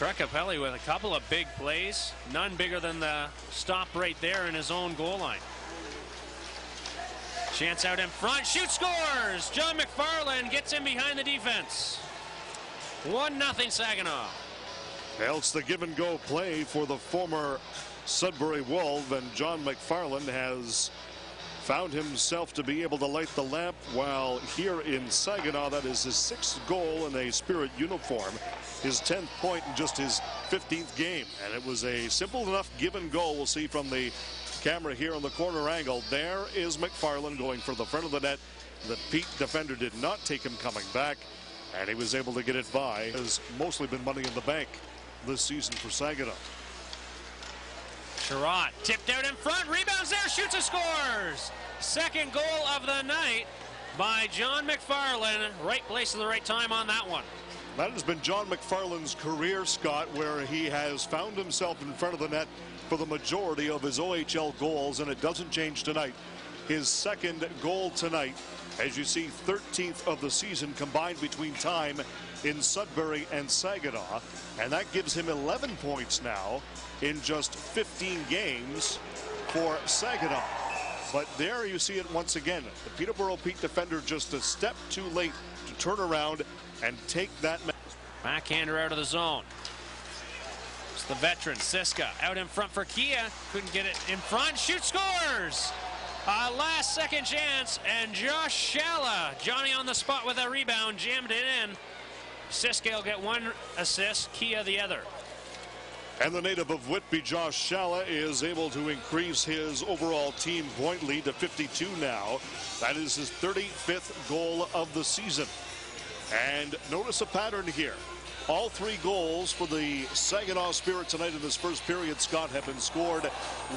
Trecapelli with a couple of big plays, none bigger than the stop right there in his own goal line. Chance out in front, shoots, scores! John McFarland gets in behind the defense. 1-0 Saginaw. Well, it's the give and go play for the former Sudbury Wolf, and John McFarland has found himself to be able to light the lamp while here in Saginaw. That is his 6th goal in a Spirit uniform, his 10th point in just his 15th game. And it was a simple enough give and go. We'll see from the camera here on the corner angle. There is McFarland going for the front of the net. The Pete defender did not take him coming back, and he was able to get it by. It has mostly been money in the bank this season for Saginaw. Chiarot tipped out in front, rebounds there, shoots and scores. Second goal of the night by John McFarland. Right place at the right time on that one. That has been John McFarland's career, Scott, where he has found himself in front of the net for the majority of his OHL goals, and it doesn't change tonight. His 2nd goal tonight, as you see, 13th of the season combined between time in Sudbury and Saginaw, and that gives him 11 points now in just 15 games for Saginaw. But there you see it once again. The Peterborough Pete defender just a step too late to turn around and take that. Backhander out of the zone. It's the veteran Sisca out in front for Kia. Couldn't get it in front. Shoot, scores! Last second chance, and Josh Shalla, Johnny on the spot with a rebound, jammed it in. Sisca will get 1 assist, Kia the other. And the native of Whitby, Josh Shalla, is able to increase his overall team point lead to 52 now. That is his 35th goal of the season. And notice a pattern here. All 3 goals for the Saginaw Spirit tonight in this first period, Scott, have been scored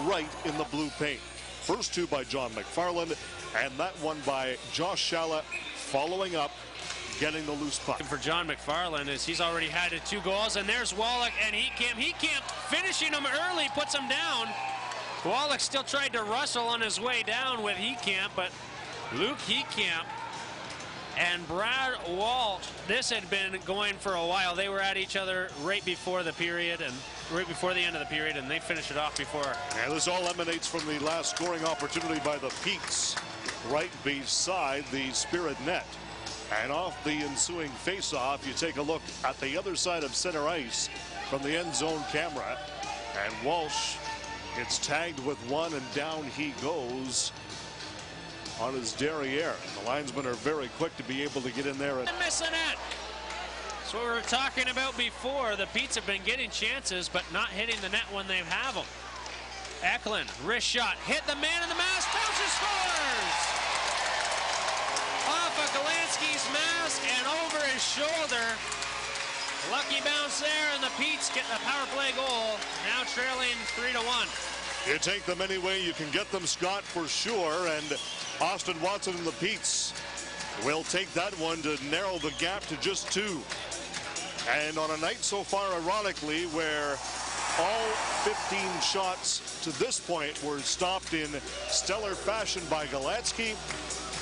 right in the blue paint. First 2 by John McFarland, and that one by Josh Shalla following up, getting the loose puck. For John McFarland, is he's already had 2 goals, and there's Wallach and Heatkamp finishing him early, puts him down. Wallach still tried to rustle on his way down with Heatkamp, but Luke Heatkamp and Brad Walt, this had been going for a while. They were at each other right before the period, and right before the end of the period, and they finished it off before. And this all emanates from the last scoring opportunity by the Petes, right beside the Spirit net. And off the ensuing face-off, you take a look at the other side of center ice from the end zone camera, and Walsh gets tagged with 1, and down he goes on his derriere. The linesmen are very quick to be able to get in there and miss the net. That's what we were talking about before. The Petes have been getting chances, but not hitting the net when they have them. Eklund, wrist shot, hit the man in the mask, bounces, scores! Off of Galansky's mask and over his shoulder. Lucky bounce there, and the Petes get the power play goal, now trailing 3-1. You take them any way you can get them, Scott, for sure, and Austin Watson and the Petes will take that one to narrow the gap to just 2. And on a night so far, ironically, where all 15 shots to this point were stopped in stellar fashion by Galansky,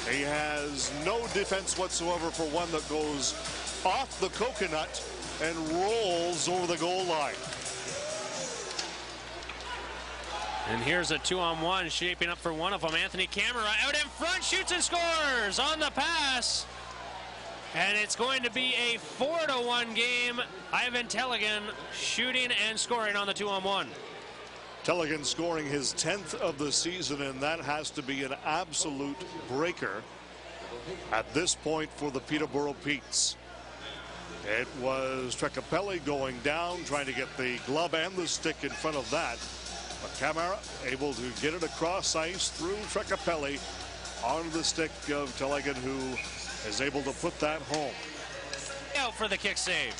he has no defense whatsoever for one that goes off the coconut and rolls over the goal line. And here's a 2-on-1 shaping up for one of them. Anthony Camera out in front, shoots and scores on the pass. And it's going to be a 4-1 game. Ivan Teligan shooting and scoring on the 2-on-1. Teligan scoring his 10th of the season, and that has to be an absolute breaker at this point for the Peterborough Petes. It was Trecapelli going down, trying to get the glove and the stick in front of that. But Camara able to get it across ice through Trecapelli on the stick of Teligan, who is able to put that home. Out for the kick save.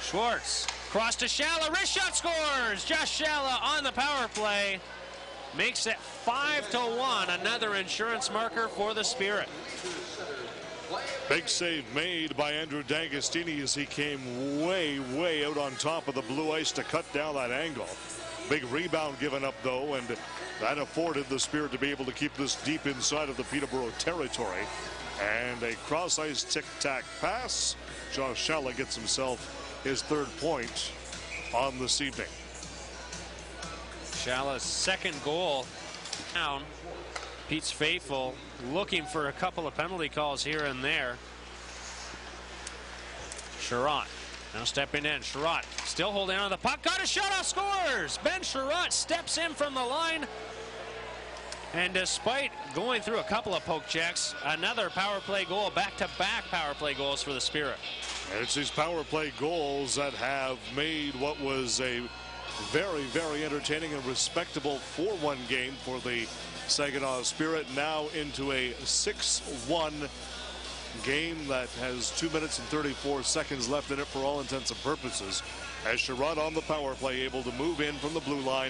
Szwarz, cross to Shalla, wrist shot, scores! Josh Shalla on the power play. Makes it 5-1, another insurance marker for the Spirit. Big save made by Andrew D'Agostini as he came way out on top of the blue ice to cut down that angle. Big rebound given up, though, and that afforded the Spirit to be able to keep this deep inside of the Peterborough territory. And a cross-ice tic-tac pass. Josh Shalla gets himself his 3rd point on this evening. Shalla's 2nd goal down. Pete's faithful looking for a couple of penalty calls here and there. Chiarot now stepping in. Chiarot still holding on to the puck. Got a shot off, scores! Ben Chiarot steps in from the line. And despite going through a couple of poke checks, another power play goal, back-to-back power play goals for the Spirit. And it's these power play goals that have made what was a very, very entertaining and respectable 4-1 game for the Saginaw Spirit now into a 6-1 game that has 2 minutes and 34 seconds left in it for all intents and purposes, as Chiarot on the power play able to move in from the blue line.